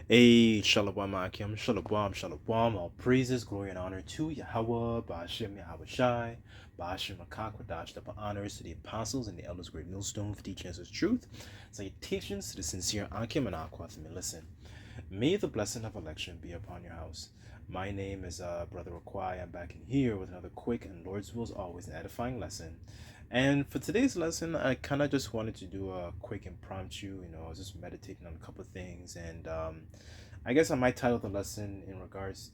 Hey, Shalom Akim, Shalom, Shalom. All praises, glory, and honor to Yahweh, Ba'ashem Yahweh Shai, Ba'ashem Makakwadash, double honors to the apostles and the elders, great millstone for teaching us his truth. Salutations to the sincere Akim and Aquathim. Listen, may the blessing of election be upon your house. My name is Brother Akwai. I'm back in here with another quick and Lord's will is always an edifying lesson. And for today's lesson, I kind of just wanted to do a quick impromptu. I was just meditating on a couple of things, and I guess I might title the lesson in regards,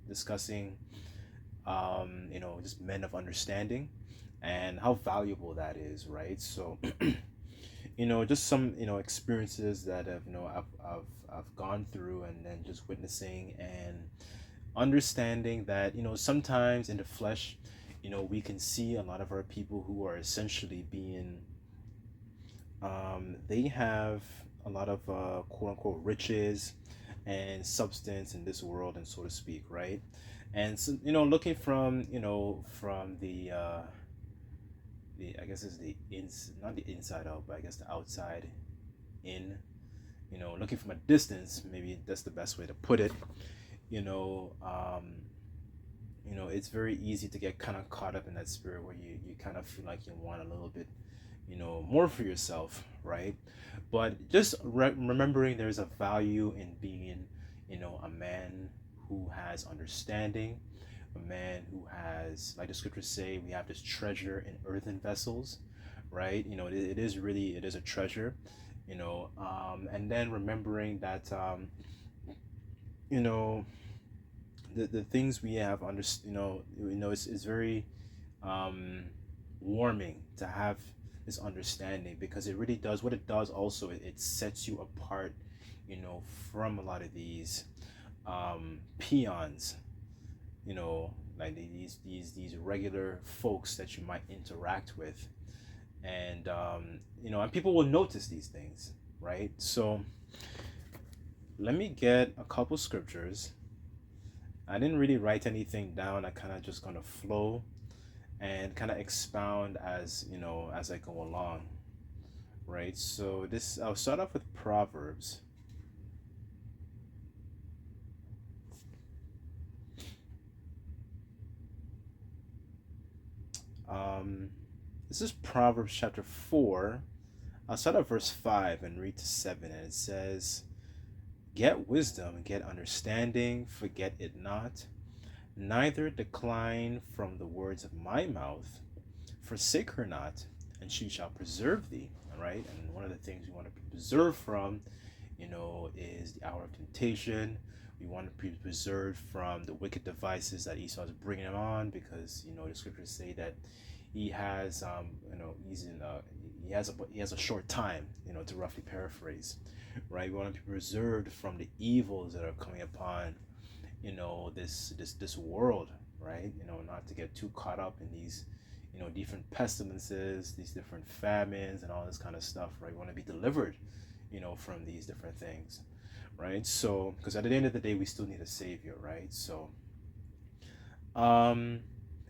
discussing, just men of understanding and how valuable that is, right? So, just some, experiences that have, I've gone through, and then just witnessing and understanding that sometimes in the flesh we can see a lot of our people who are essentially being they have a lot of quote unquote riches and substance in this world, and so to speak, right? And so looking from from the I guess is the ins not the inside out, but I guess the outside in, looking from a distance, maybe that's the best way to put it. you know um it's very easy to get kind of caught up in that spirit where you kind of feel like you want a little bit, more for yourself, right? But just remembering there's a value in being, a man who has understanding, a man who has, like the scriptures say, we have this treasure in earthen vessels, right? It is really, it is a treasure, and then remembering that, you know, the things we have under, it's very um warming to have this understanding, because it really does what it does. Also, it sets you apart, from a lot of these peons, like these regular folks that you might interact with. And and people will notice these things, right? So let me get a couple scriptures. I didn't really write anything down. I kind of just gonna flow and kind of expound as as I go along, right? So this, I'll start off with Proverbs. um this is Proverbs chapter 4. I'll start at verse 5 and read to 7, and it says, get wisdom, get understanding, forget it not, neither decline from the words of my mouth. Forsake her not, and she shall preserve thee. All right. And one of the things we want to be preserved from, is the hour of temptation. We want to be preserved from the wicked devices that Esau is bringing him on, because the scriptures say that he has, he's in, he has a short time, to roughly paraphrase, right? We want to be preserved from the evils that are coming upon, this world, right? Not to get too caught up in these, different pestilences, these different famines, and all this kind of stuff, right? We want to be delivered, from these different things, right? So, because at the end of the day, we still need a savior, right? So, um,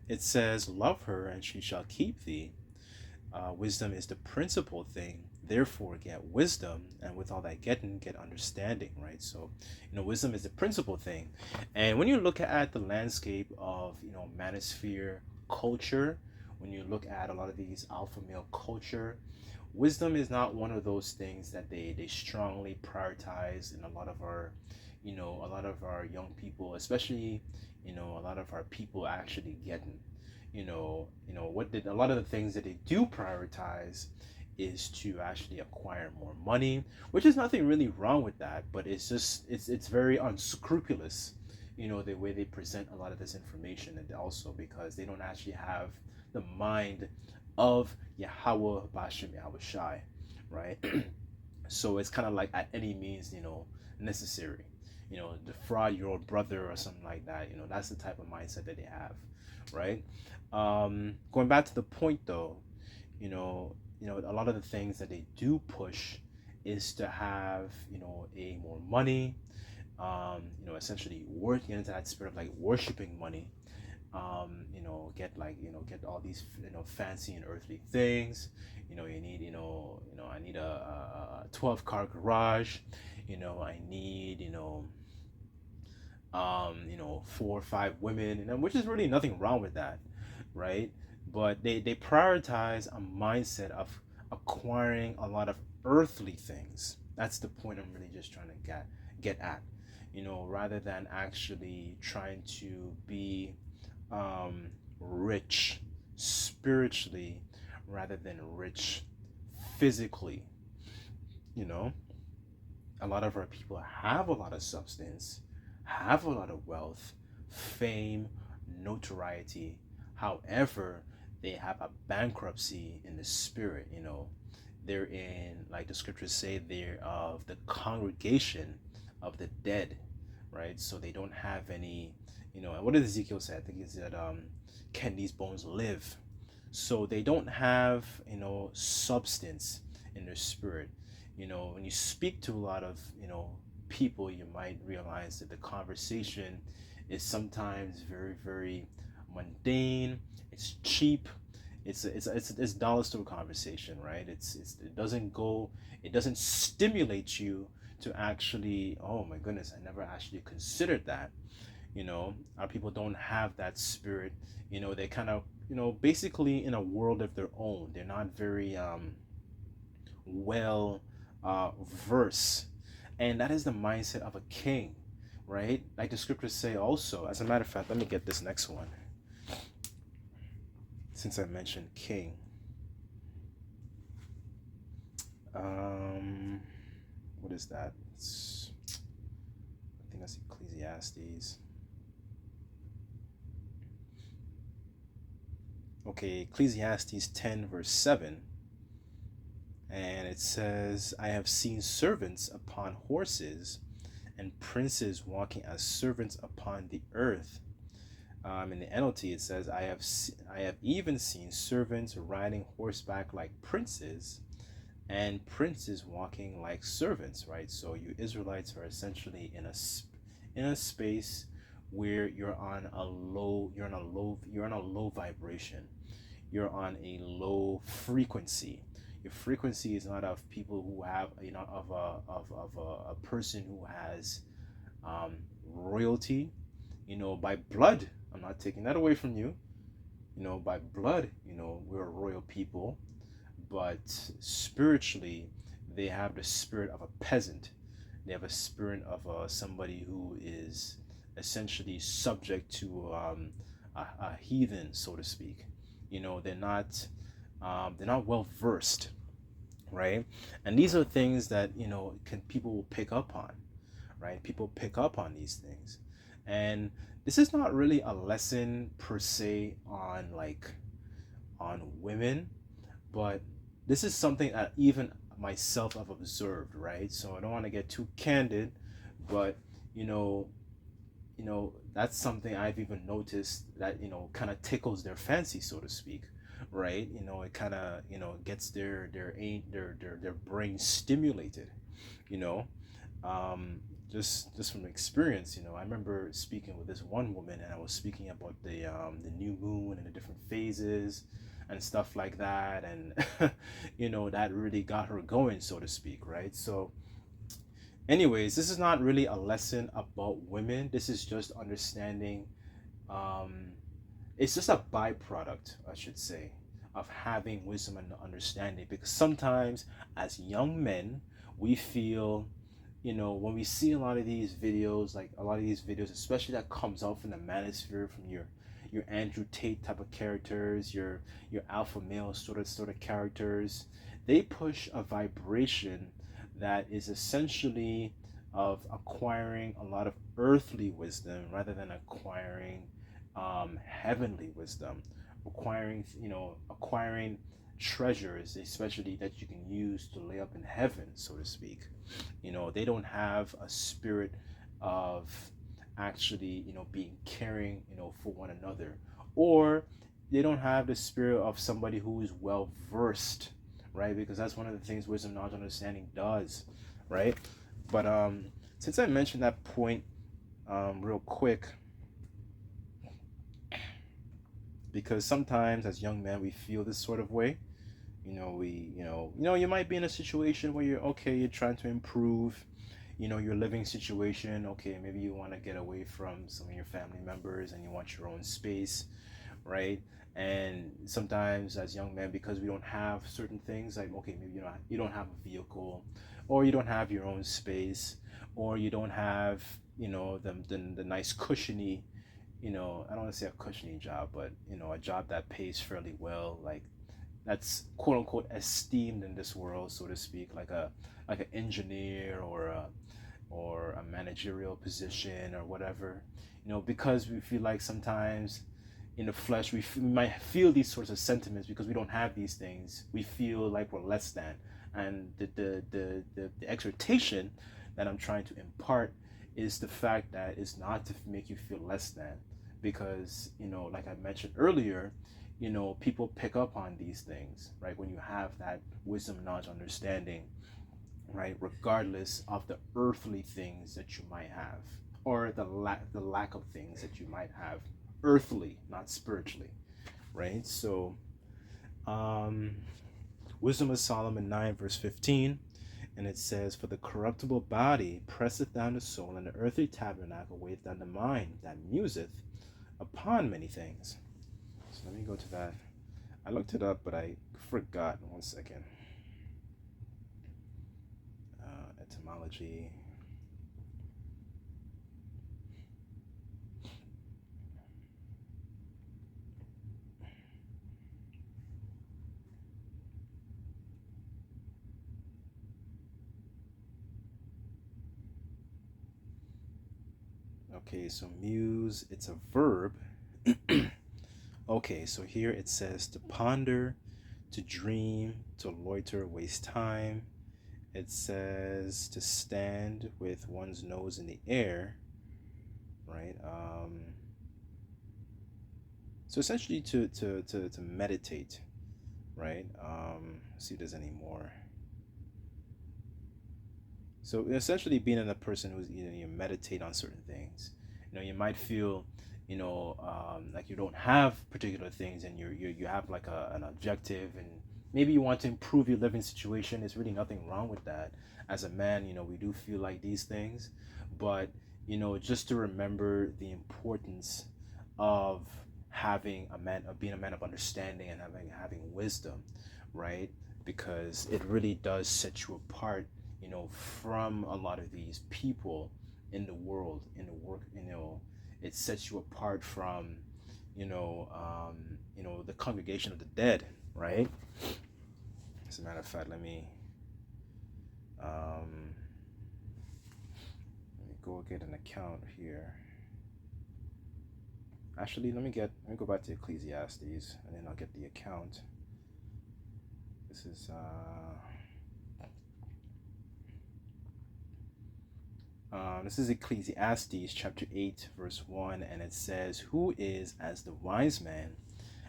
it says, "Love her, and she shall keep thee." Wisdom is the principal thing. Therefore, get wisdom, and with all that getting, get understanding, right? So, wisdom is the principal thing. And when you look at the landscape of, manosphere culture, when you look at a lot of these alpha male culture, wisdom is not one of those things that they strongly prioritize in a lot of our, a lot of our young people, especially, a lot of our people actually getting, what did a lot of the things that they do prioritize is to actually acquire more money, which is nothing really wrong with that, but it's just it's very unscrupulous, the way they present a lot of this information, and also because they don't actually have the mind of Yahweh Bashem Yahweh Shai, right? So it's kind of like at any means, necessary, defraud your old brother or something like that. That's the type of mindset that they have, right? Going back to the point though, a lot of the things that they do push is to have, a more money, essentially working into that spirit of like worshiping money, get like, get all these, fancy and earthly things. You need, I need a 12 car garage. I need, 4 or 5 women, which is really nothing wrong with that, right? But they prioritize a mindset of acquiring a lot of earthly things. That's the point I'm really just trying to get at, rather than actually trying to be rich spiritually rather than rich physically. you know a lot of our people have a lot of substance, have a lot of wealth, fame, notoriety. However, they have a bankruptcy in the spirit. They're in, like the scriptures say, they're of the congregation of the dead, right? So they don't have any, and what did Ezekiel say? I think he said, can these bones live? So they don't have, substance in their spirit. When you speak to a lot of, people, you might realize that the conversation is sometimes very, very mundane. It's cheap. It's dollar store conversation, right? It doesn't stimulate you to actually, oh my goodness, I never actually considered that. Our people don't have that spirit. They kind of, basically in a world of their own. They're not very well versed, and that is the mindset of a king, right? Like the scriptures say also. As a matter of fact, let me get this next one, since I mentioned king. What is that? I think that's Ecclesiastes. Okay, Ecclesiastes 10 verse 7. And it says, I have seen servants upon horses and princes walking as servants upon the earth. In the NLT it says, I have even seen servants riding horseback like princes, and princes walking like servants, right? So you Israelites are essentially in a space where you're on a low vibration. You're on a low frequency. Your frequency is not of people who have, of a person who has royalty, by blood. I'm not taking that away from you. By blood, we're a royal people, but spiritually, they have the spirit of a peasant. They have a spirit of somebody who is essentially subject to a heathen, so to speak. They're not well versed, right? And these are things that people will pick up on, right? People pick up on these things, and this is not really a lesson per se on women, but this is something that even myself have observed, right? So I don't want to get too candid, but that's something I've even noticed that kind of tickles their fancy, so to speak, right? It kind of gets their brain stimulated, you know just from experience. I remember speaking with this one woman, and I was speaking about the new moon and the different phases and stuff like that, and that really got her going, so to speak, right? So anyways, this is not really a lesson about women. This is just understanding. It's just a byproduct, I should say, of having wisdom and understanding. Because sometimes, as young men, we feel, when we see a lot of these videos, especially that comes out from the manosphere, from your Andrew Tate type of characters, your alpha male sort of characters, they push a vibration that is essentially of acquiring a lot of earthly wisdom rather than acquiring heavenly wisdom, acquiring treasures, especially that you can use to lay up in heaven, so to speak. They don't have a spirit of actually, being caring, for one another, or they don't have the spirit of somebody who is well versed, right? Because that's one of the things wisdom, knowledge, understanding does, right? But since I mentioned that point real quick, because sometimes as young men we feel this sort of way. You might be in a situation where you're trying to improve, your living situation. Okay, maybe you want to get away from some of your family members and you want your own space, right? And sometimes as young men, because we don't have certain things, like, okay, maybe you don't have a vehicle, or you don't have your own space, or you don't have, the nice cushiony, I don't want to say a cushiony job, but a job that pays fairly well, like that's quote unquote esteemed in this world, so to speak, like an engineer, or a managerial position or whatever, because we feel like sometimes in the flesh we might feel these sorts of sentiments because we don't have these things. We feel like we're less than, and the exhortation that I'm trying to impart is the fact that it's not to make you feel less than, because like I mentioned earlier, people pick up on these things, right? When you have that wisdom, knowledge, understanding, right? Regardless of the earthly things that you might have, or the lack of things that you might have, earthly, not spiritually, right? So, um, Wisdom of Solomon 9 verse 15, and it says, "For the corruptible body presseth down the soul, and the earthly tabernacle weigheth down the mind that museth upon many things." So let me go to that. I looked it up, but I forgot. One second. Etymology. Okay, so muse, it's a verb. Okay, so here it says to ponder, to dream, to loiter, waste time. It says to stand with one's nose in the air, right? So essentially to meditate, right? See if there's any more. So essentially being a person who's, you meditate on certain things. You might feel, like you don't have particular things, and you have like an objective, and maybe you want to improve your living situation. There's really nothing wrong with that. As a man, we do feel like these things, but just to remember the importance of being a man of understanding, and having wisdom, right? Because it really does set you apart, from a lot of these people in the world, in the work. It sets you apart from, the congregation of the dead, right? As a matter of fact, let me go get an account here. Actually, let me go back to Ecclesiastes, and then I'll get the account. This is Ecclesiastes chapter 8 verse 1, and it says, "Who is as the wise man,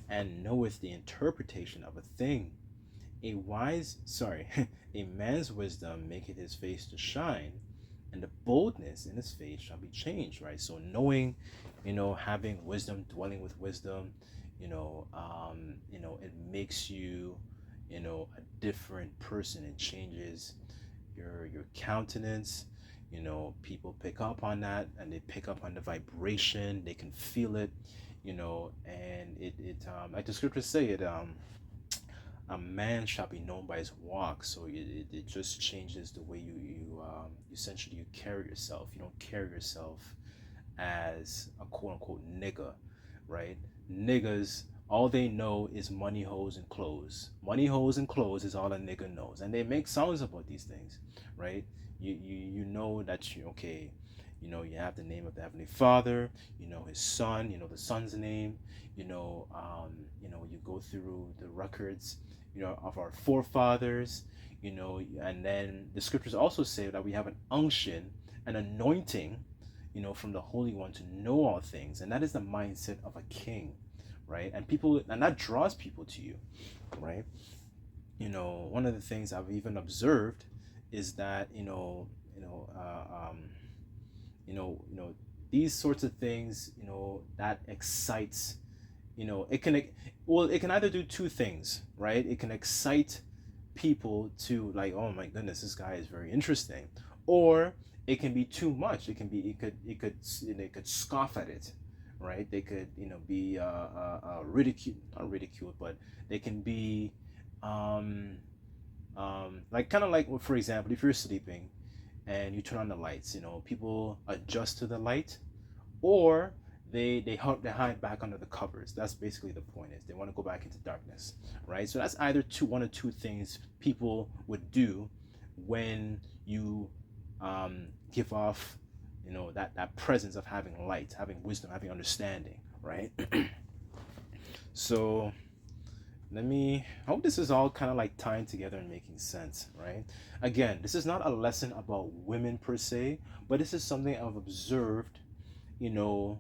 and knoweth the interpretation of a thing? A a man's wisdom maketh his face to shine, and the boldness in his face shall be changed." Right? So knowing, having wisdom, dwelling with wisdom, it makes you, a different person. It changes your countenance. People pick up on that, and they pick up on the vibration. They can feel it, and like the scriptures say it, a man shall be known by his walk. So it just changes the way you essentially you carry yourself. You don't carry yourself as a quote unquote nigga, right? Niggas, all they know is money, hoes, and clothes. Money, hoes, and clothes is all a nigga knows, and they make songs about these things, right? You know that okay, you have the name of the Heavenly Father, his son, the son's name, you go through the records, of our forefathers, and then the scriptures also say that we have an unction, an anointing, from the Holy One to know all things, and that is the mindset of a king, right? And that draws people to you, right? One of the things I've even observed is that these sorts of things, that excites, it can either do two things, right? It can excite people to, like, oh my goodness, this guy is very interesting, or it can be too much. It could scoff at it, right? They could, be ridiculed, not ridiculed, but they can be, um, like, kind of like, well, for example, if you're sleeping and you turn on the lights, people adjust to the light, or they hide back under the covers. That's basically the point, is they want to go back into darkness, right? So that's either one or two things people would do when you give off, that presence of having light, having wisdom, having understanding, right? So I hope this is all kind of like tying together and making sense, right? Again, this is not a lesson about women per se, but this is something I've observed, you know,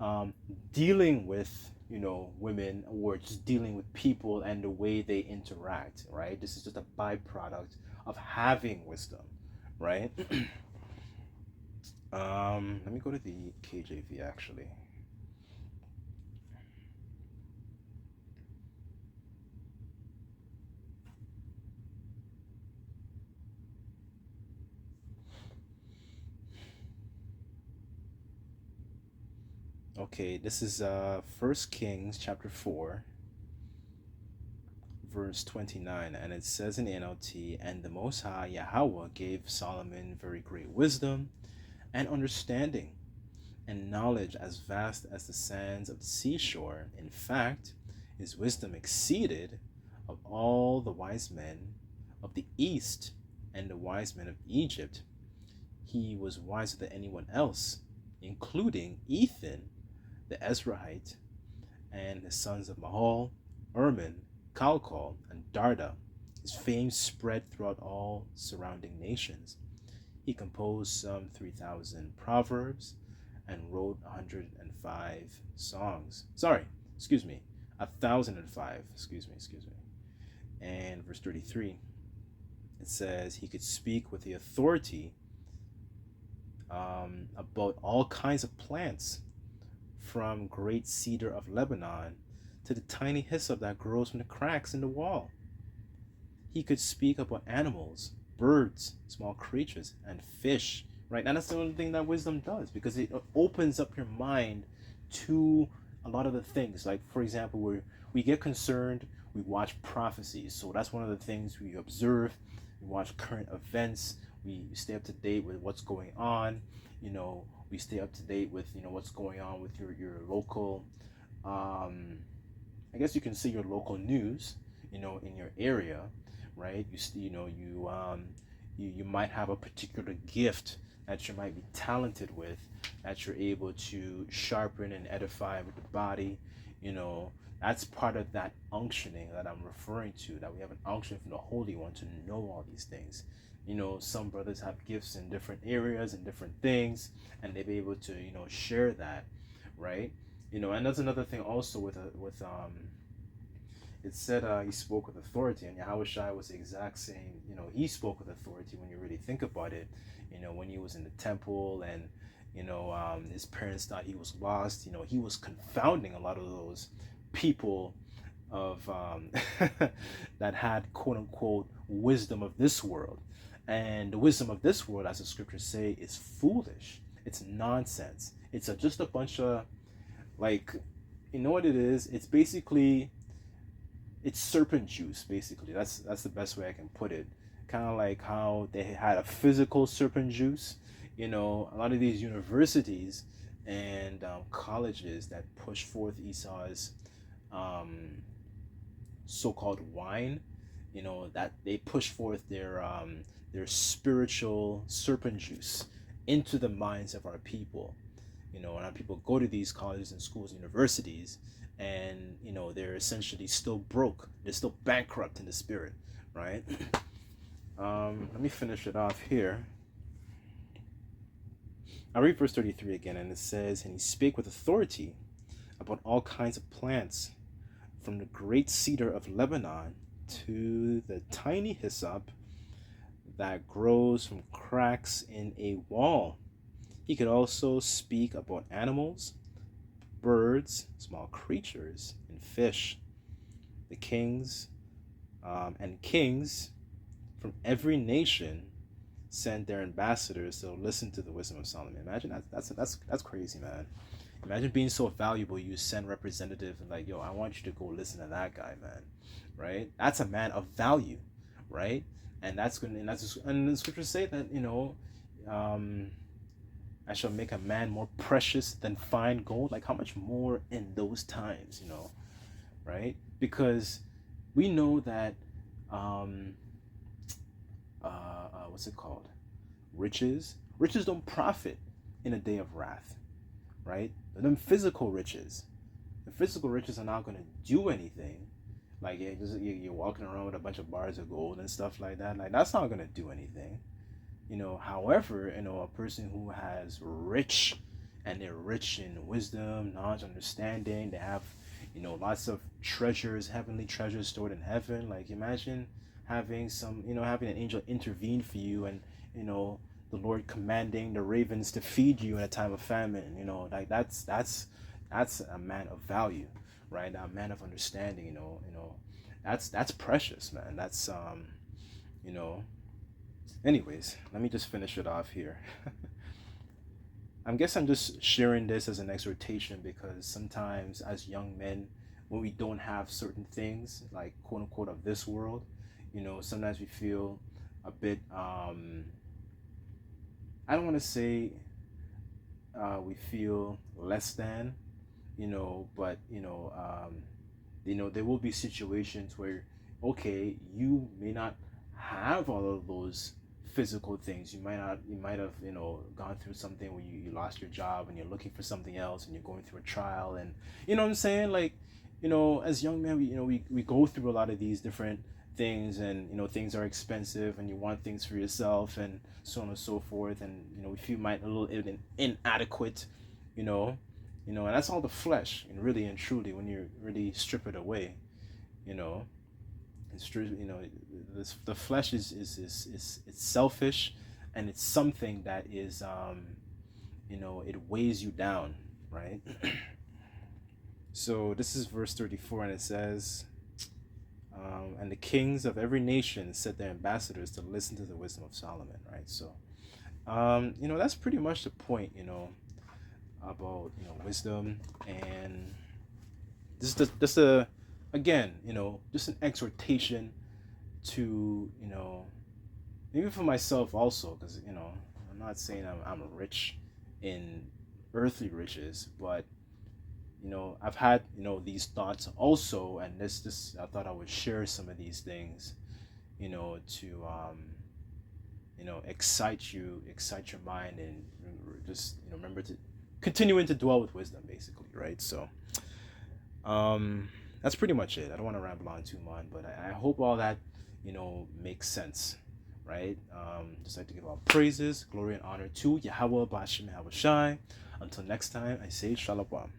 um, dealing with, women, or just dealing with people and the way they interact, right? This is just a byproduct of having wisdom, right? Let me go to the KJV actually. Okay, this is First Kings chapter 4, verse 29, and it says in NLT, and the Most High Yahweh gave Solomon very great wisdom and understanding and knowledge as vast as the sands of the seashore. In fact, his wisdom exceeded of all the wise men of the east and the wise men of Egypt. He was wiser than anyone else, including Ethan the Ezrahite, and his sons of Mahol, Erman, Calcol, and Darda. His fame spread throughout all surrounding nations. He composed some 3,000 proverbs and wrote 105 songs. Sorry, excuse me, 1,005. Excuse me. And verse 33, it says he could speak with the authority about all kinds of plants, from great cedar of Lebanon to the tiny hyssop that grows from the cracks in the wall. He could speak about animals, birds, small creatures, and fish, right? And that's the only thing that wisdom does, because it opens up your mind to a lot of the things. Like, for example, we get concerned, we watch prophecies. So that's one of the things we observe. We watch current events. We stay up to date with what's going on. We stay up to date with what's going on with your local, I guess you can say your local news, in your area, right? You might have a particular gift that you might be talented with, that you're able to sharpen and edify with the body. That's part of that unctioning that I'm referring to, that we have an unction from the Holy One to know all these things. Some brothers have gifts in different areas and different things, and they be able to share that, right? And that's another thing also with it said he spoke with authority, and Yahweh Shai was the exact same. He spoke with authority when you really think about it. When he was in the temple, and his parents thought he was lost. He was confounding a lot of those people of that had quote unquote wisdom of this world. And the wisdom of this world, as the scriptures say, is foolish. It's nonsense. It's just a bunch of, like, what it is? It's basically, it's serpent juice. Basically, that's the best way I can put it. Kind of like how they had a physical serpent juice. A lot of these universities and colleges that push forth Esau's so-called wine, that they push forth their spiritual serpent juice into the minds of our people. And our people go to these colleges and schools, universities, and they're essentially still broke. They're still bankrupt in the spirit, right? Let me finish it off here. I'll read verse 33 again, and it says, and he spake with authority about all kinds of plants, from the great cedar of Lebanon to the tiny hyssop that grows from cracks in a wall. He could also speak about animals, birds, small creatures, and fish. The kings from every nation send their ambassadors to listen to the wisdom of Solomon. Imagine that's crazy, man. Imagine being so valuable, you send representative and like, yo, I want you to go listen to that guy, man. Right? That's a man of value, right? And that's going and that's and the scriptures say that, um, I shall make a man more precious than fine gold. Like how much more in those times, right? Because we know that um what's it called? Riches don't profit in a day of wrath, right? Them physical riches, the physical riches are not going to do anything. Like you're walking around with a bunch of bars of gold and stuff like that. Like that's not going to do anything. However, a person who has rich, and they're rich in wisdom, knowledge, understanding, they have lots of treasures, heavenly treasures stored in heaven. Like imagine having an angel intervene for you, and the Lord commanding the ravens to feed you in a time of famine. Like that's a man of value, right? A man of understanding. That's precious, man. That's you know anyways, let me just finish it off here. I guess I'm just sharing this as an exhortation, because sometimes as young men, when we don't have certain things like quote unquote of this world, sometimes we feel a bit I don't want to say we feel less than, but there will be situations where, okay, you may not have all of those physical things. You might have gone through something where you lost your job and you're looking for something else, and you're going through a trial, and you know what I'm saying, like, as young men, we go through a lot of these different things, and things are expensive, and you want things for yourself, and so on and so forth, and we feel might a little inadequate, and that's all the flesh, and really and truly, when you really strip it away, you know it's true. The flesh is it's selfish, and it's something that is it weighs you down, right? So this is verse 34, and it says, and the kings of every nation set their ambassadors to listen to the wisdom of Solomon, right? So that's pretty much the point, about wisdom. And this is just a again, just an exhortation to, maybe for myself also, because I'm not saying I'm rich in earthly riches, but I've had these thoughts also, and this I thought I would share some of these things, to excite your mind, and just remember to continuing to dwell with wisdom, basically, right? So that's pretty much it. I don't want to ramble on too much, but I hope all that makes sense, right? Just like to give all praises, glory, and honor to Yahweh Bashim Yahweh Shai. Until next time, I say Shalom.